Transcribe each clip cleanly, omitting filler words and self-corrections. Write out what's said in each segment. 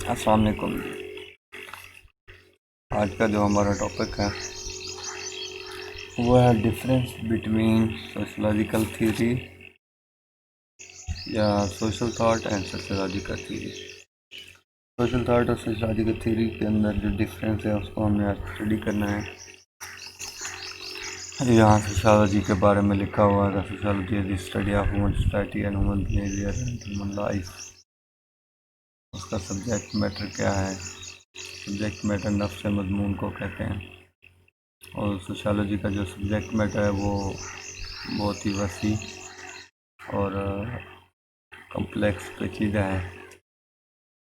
अस्सलाम वालेकुम। आज का जो हमारा टॉपिक है वो है डिफरेंस बिटवीन सोशलॉजिकल थ्योरी या social thought and sociological theory. Social thought और सोशलॉजिकल थ्योरी के अंदर जो डिफरेंस है उसको हमने आज स्टडी करना है। यहाँ सोशलॉजी के बारे में लिखा हुआ है, sociology is the study of human society and human behaviour and human life. उसका सब्जेक्ट मैटर क्या है? सब्जेक्ट मैटर नफ्स मजमून को कहते हैं। और सोशलॉजी का जो सब्जेक्ट मैटर है वो बहुत ही वसी और कम्प्लेक्स पेचीदा है।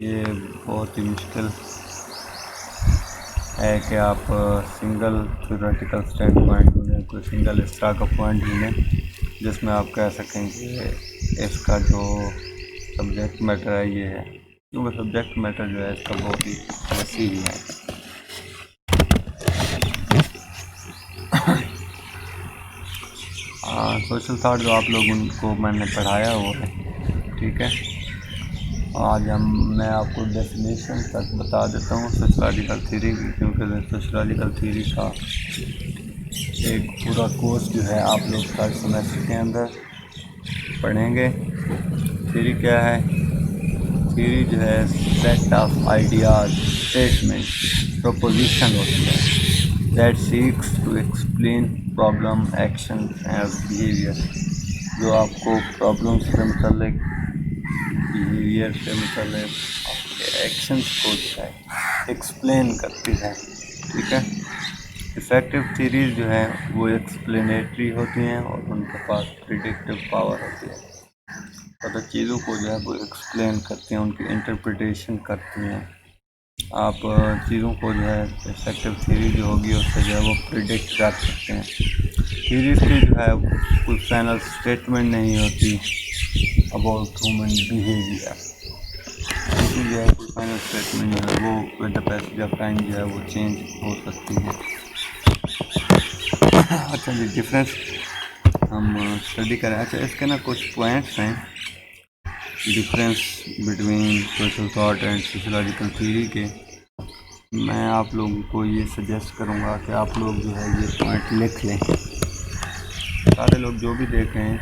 ये बहुत ही मुश्किल है कि आप सिंगल थ्योरेटिकल स्टैंड पॉइंट ढूँढें, कोई सिंगल इस तरह का पॉइंट ढूँढें जिसमें आप कह सकें कि इसका जो सब्जेक्ट मैटर है ये है, क्योंकि सब्जेक्ट मैटर जो है इसका बहुत ही वसी ही है। सोशल थॉट जो आप लोगों को मैंने पढ़ाया हुआ है, ठीक है। आज मैं आपको डेफिनेशन तक बता देता हूँ सोशलॉजिकल थ्योरी की, क्योंकि सोशलॉजिकल थ्योरी का एक पूरा कोर्स जो है आप लोग थर्ड सेमेस्टर के अंदर पढ़ेंगे। थ्योरी क्या है? थ्योरी जो है set of ideas, statement, proposition होती है that seeks to explain problem, action and behaviour, जो आपको प्रॉब्लम से मतलब बिहेवियर से मतलब आपके एक्शंस को जो है एक्सप्लेन करती है, ठीक है। इफेक्टिव थ्योरीज जो है वो एक्सप्लेनेटरी होती हैं और उनके पास प्रिडिक्टिव पावर होती है, मतलब चीज़ों को जो है वो एक्सप्लेन करती हैं, उनकी इंटरप्रिटेशन करती हैं। आप चीज़ों को जो है इफेक्टिव थ्योरी जो होगी उससे जो है वो प्रिडिक्ट कर सकते हैं। थ्योरीज की जो है कोई फाइनल स्टेटमेंट नहीं होती अबाउट ह्यूमन बिहेवियर, इसकी जो है कोई फाइनल स्टेटमेंट जो है वो with the passage of time जो है वो चेंज हो सकती है। अच्छा जी, डिफरेंस हम स्टडी करें। अच्छा, इसके ना कुछ पॉइंट्स हैं difference between social thought and sociological theory के। मैं आप लोगों को ये सजेस्ट करूँगा कि आप लोग जो है ये पॉइंट लिख लें। सारे लोग जो भी देख रहे हैं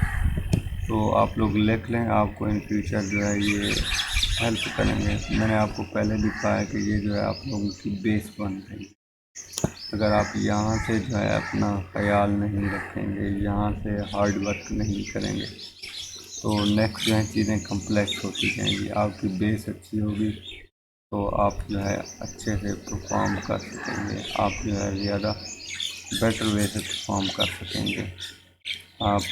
तो आप लोग लिख लें, आपको इन फ्यूचर जो है ये हेल्प करेंगे। मैंने आपको पहले भी कहा है कि ये जो है आप लोगों की बेस बन रही है। अगर आप यहाँ से जो है अपना ख्याल नहीं रखेंगे, यहाँ से हार्ड वर्क नहीं करेंगे तो नेक्स्ट जो है चीज़ें कम्प्लेक्स होती जाएंगी। आपकी बेस अच्छी होगी तो आप जो है अच्छे से परफॉर्म कर सकेंगे, आप जो है ज़्यादा बेटर वे से परफॉर्म कर सकेंगे। आप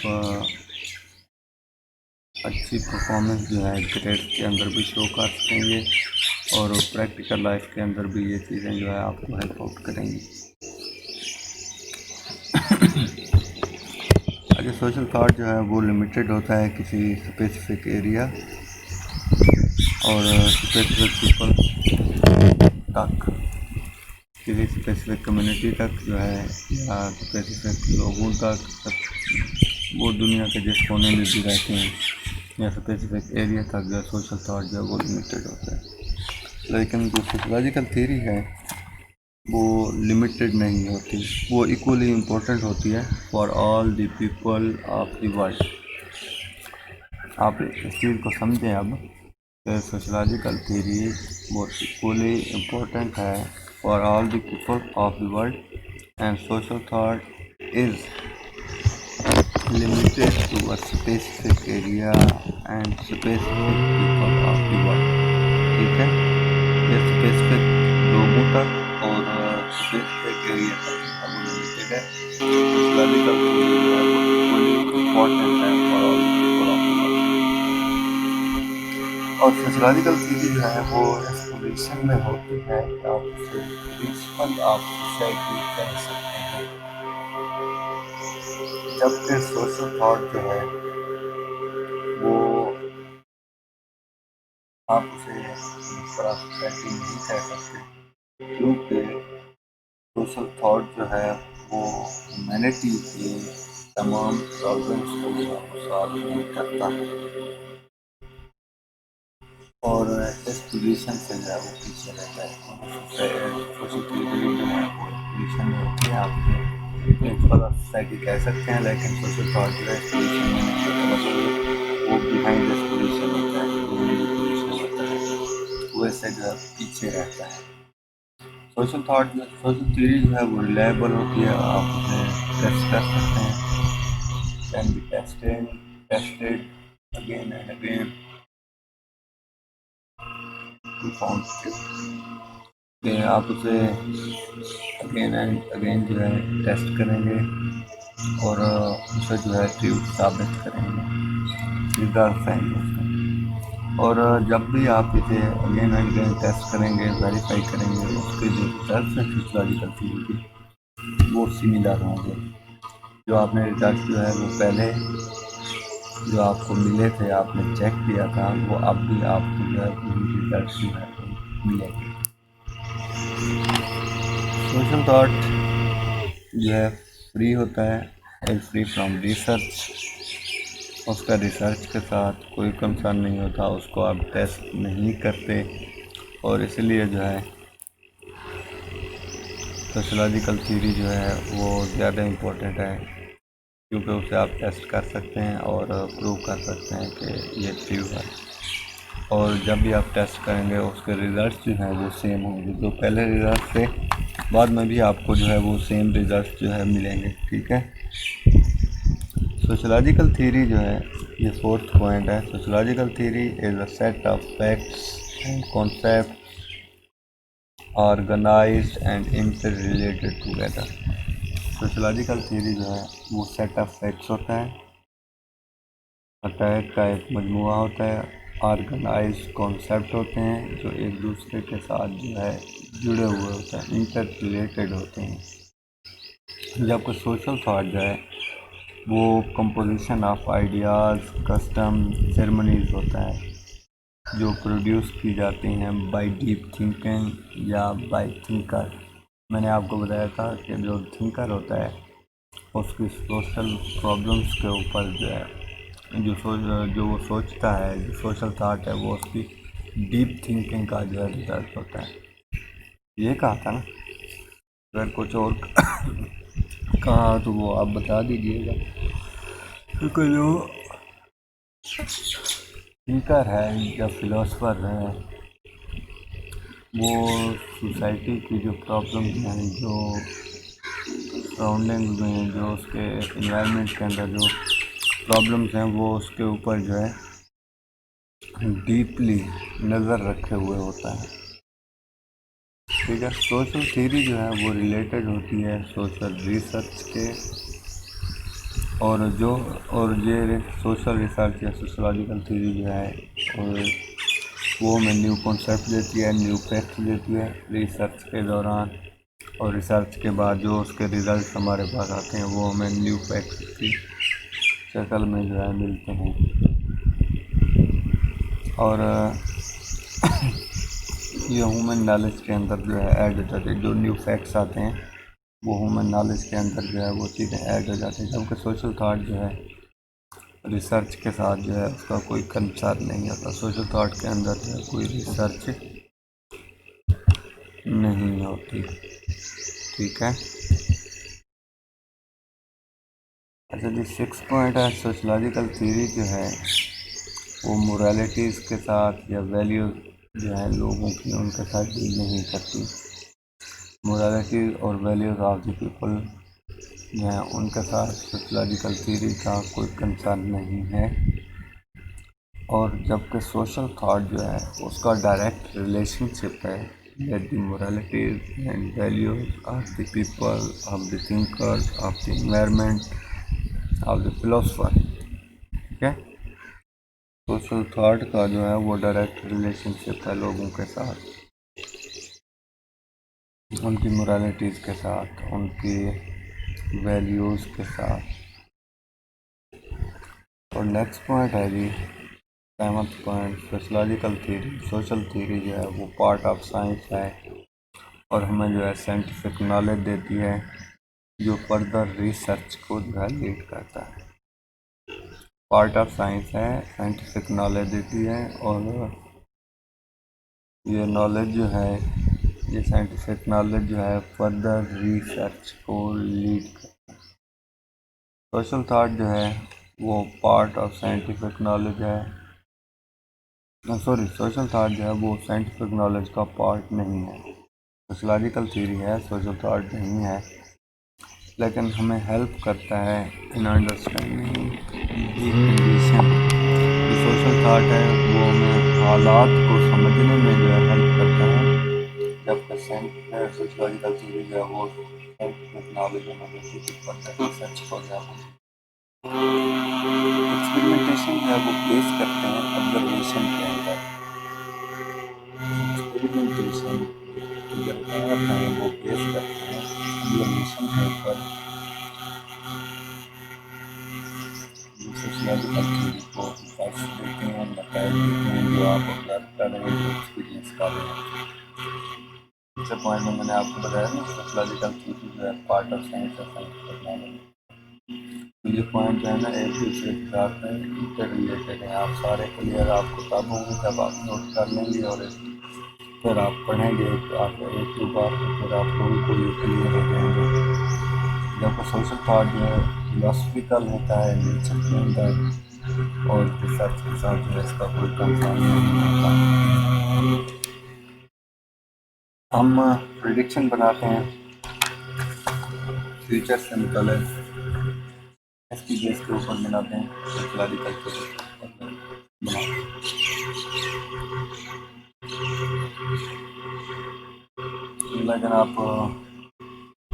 अच्छी परफॉर्मेंस जो है ग्रेड के अंदर भी शो कर सकेंगे और प्रैक्टिकल लाइफ के अंदर भी ये चीज़ें जो है आपको हेल्प आउट करेंगी। अगर सोशल थॉट जो है वो लिमिटेड होता है किसी स्पेसिफिक एरिया और स्पेसिफिक पीपल तक, किसी स्पेसिफिक कम्युनिटी तक जो है या स्पेसिफिक लोगों तक, वो दुनिया के जिस कोने में भी रहते हैं, या स्पेसिफिक एरिया तक जो सोशल थॉट जो है वो लिमिटेड होता है। लेकिन जो सोशलॉजिकल थ्योरी है वो लिमिटेड नहीं होती, वो इक्वली इम्पोर्टेंट होती है for all the people of the world. आप इस चीज़ को समझें अब कि सोशलॉजिकल थ्योरी बहुत इक्वली इम्पोर्टेंट है for all the people of the world and social thought is limited to a specific area and specific people of the world, ठीक है। ये स्पेसिफिक लोगों तक और स्पेसिफिक एरिया तक लिमिटेड है। सोशलॉजिकल थ्योरी जो है वो इक्वली इम्पोर्टेंट है for all people of the world. और सोशलॉजिकल थ्योरी जो है वो इस पोजीशन में होती है कि आप उसे प्रिंसिपल ऑफ सोसाइटी कह सकते हैं, जबकि सोशल थॉट जो है वो आप उसे सोसाइटी नहीं कह सकते, क्योंकि सोशल थॉट जो है वो ह्यूमैनिटी के तमाम प्रॉब्लम्स को सॉल्व नहीं करता और जिस पोजीशन से जो है वो पीछे रहता है। सोशल थ्योरी जो है वो पोजीशन में होती है आपके एक थोड़ा सोसाइटी कह सकते हैं, लेकिन सोशल थॉट जो है पोजीशन में नहीं होता, मतलब वो बिहाइंड दिस पोजीशन होता है, जो पोजीशन होता है वो इससे जो है पीछे रहता है। सोशल थॉट जो सोशल थ्योरी जो है वो रिलायबल होती है, आप उसे टेस्ट कर सकते हैं, can be tested again and again to found कि आप उसे अगेन एंड अगेन जो है टेस्ट करेंगे और उसे जो है ट्रू साबित करेंगे, रिजल्ट आएंगे उसमें। और जब भी आप इसे अगेन एंड अगेन टेस्ट करेंगे, वेरीफाई करेंगे, उसके जो रिजल्ट हैं सोशियोलॉजिकल थ्योरी के वो सिमिलर होंगे। जो आपने रिजल्ट जो है वो पहले जो आपको मिले थे, आपने चेक किया था, वो अब भी आपको जो है वही रिजल्ट जो है मिलेंगे। सोशल थॉट जो है फ्री होता है, इज फ्री फ्रॉम रिसर्च। उसका रिसर्च के साथ कोई कंसर्न नहीं होता, उसको आप टेस्ट नहीं करते, और इसलिए जो है सोशलॉजिकल थ्योरी जो है वो ज़्यादा इम्पोर्टेंट है, क्योंकि उसे आप टेस्ट कर सकते हैं और प्रूव कर सकते हैं कि ये ट्रू है। और जब भी आप टेस्ट करेंगे उसके रिज़ल्ट जो हैं वो सेम होंगे, जो पहले रिज़ल्ट थे बाद में भी आपको जो है वो सेम रिज़ल्ट जो है मिलेंगे। ठीक है। सोशलॉजिकल थ्योरी जो है ये फोर्थ पॉइंट है। Sociological theory is a set of facts and concept organized and inter related together. Sociological theory जो है वो सेट ऑफ फैक्ट्स होता है, अटैक का एक मजमुआ होता है, ऑर्गेनाइज कॉन्सेप्ट होते हैं जो एक दूसरे के साथ जो है जुड़े हुए होते हैं, इंटर रिलेटेड होते हैं। जबकि सोशल थॉट जो है वो composition of ideas, custom, ceremonies होता है जो प्रोड्यूस की जाती हैं बाय डीप थिंकिंग या बाय थिंकर। मैंने आपको बताया था कि जो थिंकर होता है उसकी सोशल प्रॉब्लम्स के ऊपर जो है जो वो सोचता है, जो सोशल थाट है वो उसकी डीप थिंकिंग का जो है रिजल्ट होता है। ये कहा था ना, अगर कुछ और कहा तो वो आप बता दीजिएगा, क्योंकि जो थिंकर है या फिलोसफर है वो सोसाइटी की जो प्रॉब्लम्स हैं, जो सराउंडिंग में, जो उसके इन्वायरमेंट के अंदर जो प्रॉब्लम्स हैं वो उसके ऊपर जो है डीपली नज़र रखे हुए होता है। ठीक है। सोशल थ्योरी जो है वो रिलेटेड होती है सोशल रिसर्च के, और ये सोशल रिसर्च या सोशलॉजिकल थ्योरी जो है और वो हमें न्यू कॉन्सेप्ट देती है, न्यू फैक्ट देती है रिसर्च के दौरान, और रिसर्च के बाद जो उसके रिजल्ट हमारे पास आते हैं वो हमें न्यू फैक्ट की शक्ल में जो है मिलते हैं। और ये ह्यूमन नॉलेज के अंदर जो है ऐड हो जाते हैं, जो न्यू फैक्ट्स आते हैं वो ह्यूमन नॉलेज के अंदर जो है वो चीज़ें ऐड हो जाती हैं। जबकि सोशल थॉट जो है रिसर्च के साथ जो है उसका कोई कंसर्न नहीं होता, सोशल थॉट के अंदर जो है कोई रिसर्च नहीं होती। ठीक है। अच्छा जी, 6 पॉइंट है, सोशलॉजिकल थ्योरी जो है वो मोरालिटीज़ के साथ या वैल्यूज़ जो है लोगों की उनके साथ डील नहीं करती। मोरालिटी और वैल्यूज़ ऑफ द पीपल जो है उनके साथ सोशलॉजिकल थ्योरी का कोई कंसर्न नहीं है। और जबकि सोशल थॉट जो है उसका डायरेक्ट रिलेशनशिप है with the moralities and values of the people, of the thinkers, of the environment, of the philosopher. ठीक है। सोशल थॉट का जो है वो डायरेक्ट रिलेशनशिप है लोगों के साथ, उनकी मोरालिटीज़ के साथ, उनकी वैल्यूज़ के साथ। और नेक्स्ट पॉइंट है जी 7th point, sociological theory. Social theory जो है वो पार्ट ऑफ साइंस है और हमें जो है साइंटिफिक नॉलेज देती है जो फर्दर रिसर्च को जो है लीड करता है। पार्ट ऑफ साइंस है, साइंटिफिक नॉलेज देती है और ये नॉलेज जो है, ये साइंटिफिक नॉलेज जो है फर्दर रिसर्च को लीड करता है। सोशल थाट जो है वो पार्ट ऑफ साइंटिफिक नॉलेज है, सोशल थाट जो है वो साइंटिफिक नॉलेज का पार्ट नहीं है। सोशलॉजिकल थ्योरी है, सोशल थाट नहीं है, लेकिन हमें हेल्प करता है इन अंडरस्टैंडिंग दी कंडीशन। जो सोशल थाट है वो हमें हालात को समझने में जो है हेल्प करता है, जबकि सोशलॉजिकल थ्योरी जो है वो साइंटिफिक नॉलेज में रिसर्च को एक्सपेरिमेंटेशन जो है वो बेस करते हैं ऑब्जर्वेशन के अंदर। एक्सपेरिमेंटेशन जो है वो बेस करते हैं ऑब्जर्वेशन के ऊपर। सोशलॉजिकल थ्योरी को फैक्ट्स देते हैं, नताइज देते हैं जो आप ऑब्जर्व कर रहे हैं, जो एक्सपीरियंस कर रहे हैं। दूसरे पॉइंट में मैंने आपको बताया ना, सोशलॉजिकल थ्योरी जो है पार्ट ऑफ साइंस और साइंटिफिक नॉलेज। तो ये पॉइंट जो है ना एक दूसरे के साथ इंटर रिलेटेड है। आप सारे क्लियर आपको तब होंगे जब आप नोट कर लेंगे और फिर आप पढ़ेंगे आप एक दो बार, तो फिर आप लोगों को ये क्लियर हो जाएंगे। जब सोशल थाट जो है फिलोसफिकल होता है नेचर के अंदर और रिसर्च के साथ जो है इसका कोई कंसर्न नहीं होता। हम प्रिडिक्शन बनाते हैं फ्यूचर से मुताल्लिक़, इसकी बेस के ऊपर बनाते हैं सोशलॉजिकल थ्योरी बनाते हैं। लेकिन आप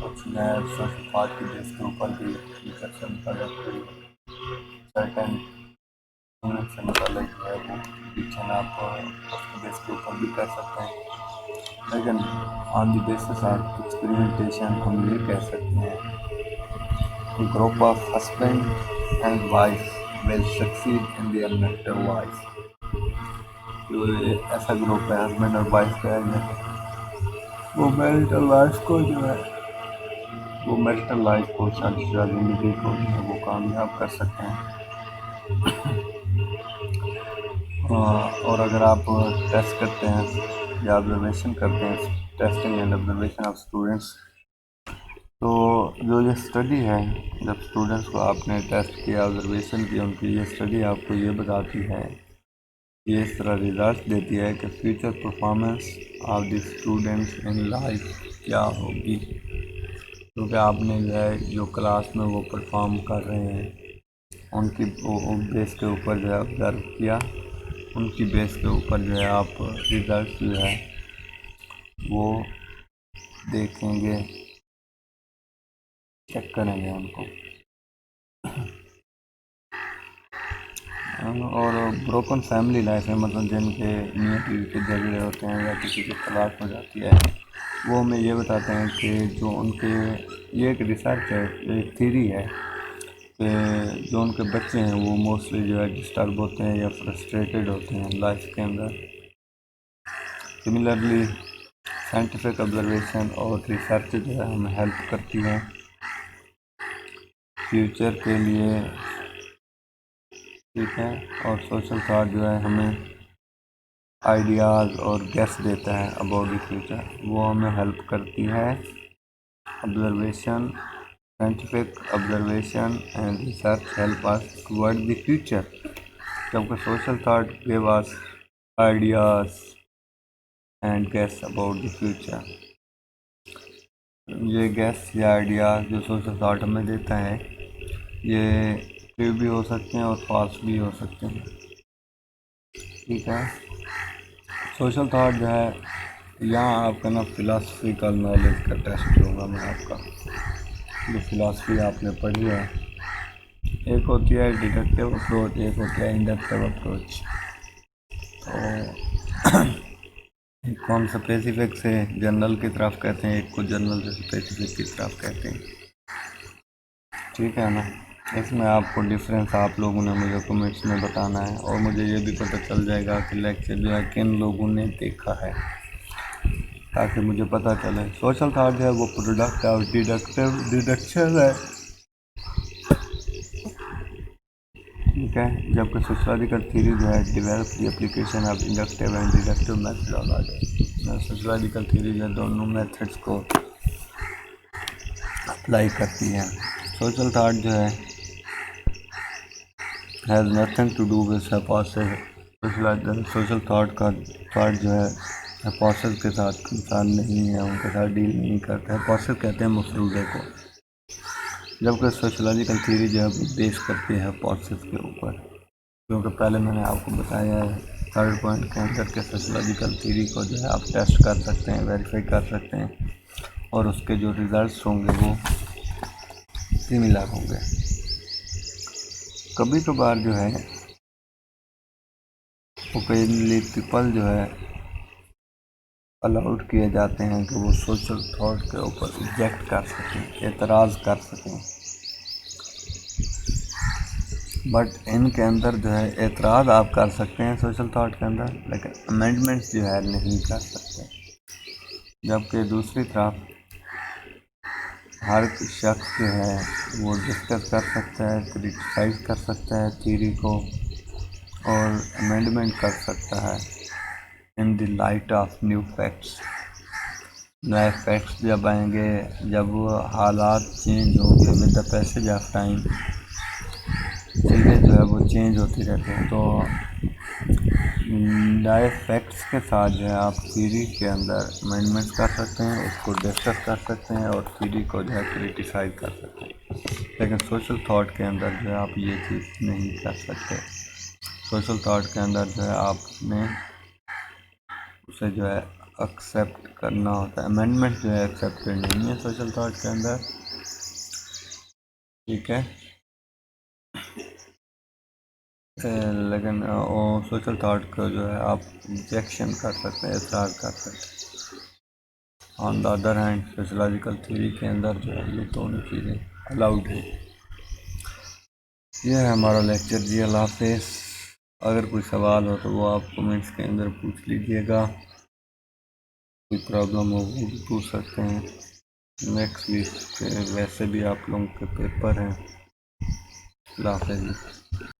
कुछ नए सोशल थाट की बेस के ऊपर भी फ्यूचर से मुताल्लिक़ सर्टेन से मुताल्लिक़ जो है वो प्रिडिक्शन आप उसके बेस के ऊपर भी कर सकते हैं। लेकिन on the basis of experimentation हम ये कह सकते हैं कि group of husband and wife will succeed in their marital life. जो ऐसा ग्रुप है हस्बैंड और वाइफ का है, वो मैरिटल लाइफ को जो है वो मैरिटल लाइफ को शादीशुदा ज़िंदगी को जो है वो कामयाब कर सकते हैं। और अगर आप टेस्ट करते हैं या ऑब्जर्वेशन करते हैं, testing and observation of students, तो जो ये स्टडी है, जब स्टूडेंट्स को आपने टेस्ट किया, ऑब्जर्वेशन की, उनकी ये स्टडी आपको ये बताती है, ये इस तरह रिजल्ट देती है कि future performance of the students in life क्या होगी। क्योंकि आपने जो है जो क्लास में वो परफॉर्म कर रहे हैं उनकी बेस के ऊपर जो है ऑब्जर्व किया, उनकी बेस के ऊपर जो है आप रिजल्ट जो है वो देखेंगे, चेक करेंगे उनको। और ब्रोकन फैमिली लाइफ है, मतलब जिनके मियाँ बीवी के झगड़े होते हैं या किसी की तलाक हो जाती है, वो हमें ये बताते हैं कि जो उनके, ये एक रिसर्च है, एक थ्योरी है कि जो उनके बच्चे हैं वो मोस्टली जो है डिस्टर्ब होते हैं या फ्रस्ट्रेटेड होते हैं लाइफ के अंदर। सिमिलरली साइंटिफिक ऑब्जर्वेशन और रिसर्च जो है हमें हेल्प करती है फ्यूचर के लिए, ठीक है। और सोशल थाट जो है हमें आइडियाज़ और गेस देता है अबाउट द फ्यूचर, वो हमें हेल्प करती है observation, scientific observation and research help us toward the future, जबकि social thought give us ideas and guess about the future. ये गेस या आइडियाज़ जो सोशल थाट हमें देता है ये ट्रू भी हो सकते हैं और फॉल्स भी हो सकते हैं, ठीक है। सोशल थाट जो है यहाँ आपका ना फिलासफिकल नॉलेज का टेस्ट होगा। मैं आपका जो फिलासफी आपने पढ़ी है, एक होती है डिडक्टिव अप्रोच, एक होती है इंडक्टिव अप्रोच। तो एक को हम स्पेसिफिक से जनरल की तरफ कहते हैं, एक को जनरल से स्पेसिफिक की तरफ कहते हैं, ठीक है ना। इसमें आपको डिफरेंस आप लोगों ने मुझे कमेंट्स में बताना है, और मुझे ये भी पता चल जाएगा कि लेक्चर जो है किन लोगों ने देखा है, ताकि मुझे पता चले। सोशल थाट जो है वो प्रोडक्ट ऑफ डिडक्शन है, ठीक है। जबकि सोशलॉजिकल थ्योरी जो है develop the application of inductive and deductive methodology. Sociological theory जो दोनों मेथड्स को अप्लाई करती है। सोशल थाट जो है has nothing to do with hypothesis. Social thought जो है हाइपोथेसिस के साथ कंसर्न नहीं है, उनके साथ डील नहीं करता। हाइपोथेसिस कहते हैं मफरूज़े को, जबकि सोशलॉजिकल थ्योरी जो है बेस करती है हाइपोथेसिस के ऊपर। क्योंकि पहले मैंने आपको बताया है थर्ड पॉइंट के अंदर के सोशलॉजिकल थ्योरी को जो है आप टेस्ट कर सकते हैं, वेरीफाई कर सकते हैं, और उसके जो रिज़ल्ट्स होंगे वो सिमिलर होंगे। कभी कभार जो है ओकेजनली पीपल जो है अलाउड किए जाते हैं कि वो सोशल थॉट के ऊपर रिजेक्ट कर सकें, एतराज़ कर सकें, बट इनके अंदर जो है एतराज़ आप कर सकते हैं सोशल थॉट के अंदर, लेकिन अमेंडमेंट्स जो है नहीं कर सकते। जबकि दूसरी तरफ हर शख्स जो है वो डिस्कस कर सकता है, क्रिटिसाइज कर सकता है थ्योरी को, और अमेंडमेंट कर सकता है in the light of new facts. नए फैक्ट्स जब आएंगे, जब वो हालात चेंज होंगे with the passage of time, चीज़ें जो है वो चेंज होती रहती हैं, तो नए फैक्ट्स के साथ जो है आप थ्योरी के अंदर अमेंडमेंट्स कर सकते हैं, उसको डिस्कस कर सकते हैं, और थ्योरी को जो है क्रिटिसाइज कर सकते हैं। लेकिन सोशल थॉट के अंदर जो है आप ये चीज़ नहीं कर सकते। सोशल थॉट के अंदर जो है आपने उसे जो है एक्सेप्ट करना होता है। अमेंडमेंट जो है एक्सेप्टेड नहीं है सोशल थॉट के अंदर, ठीक है। लेकिन सोशल थॉट को जो है आप रिजेक्शन कर सकते हैं, एतराज़ कर सकते हैं। On the other hand sociological theory के अंदर जो है ये दोनों चीज़ें अलाउड है। यह है हमारा लेक्चर जी। अल्लाह हाफ़िज़। अगर कोई सवाल हो तो वो आप कमेंट्स के अंदर पूछ लीजिएगा, कोई प्रॉब्लम हो वो भी पूछ सकते हैं। नेक्स्ट वीक वैसे भी आप लोगों के पेपर हैं। अल्लाह हाफ़िज़।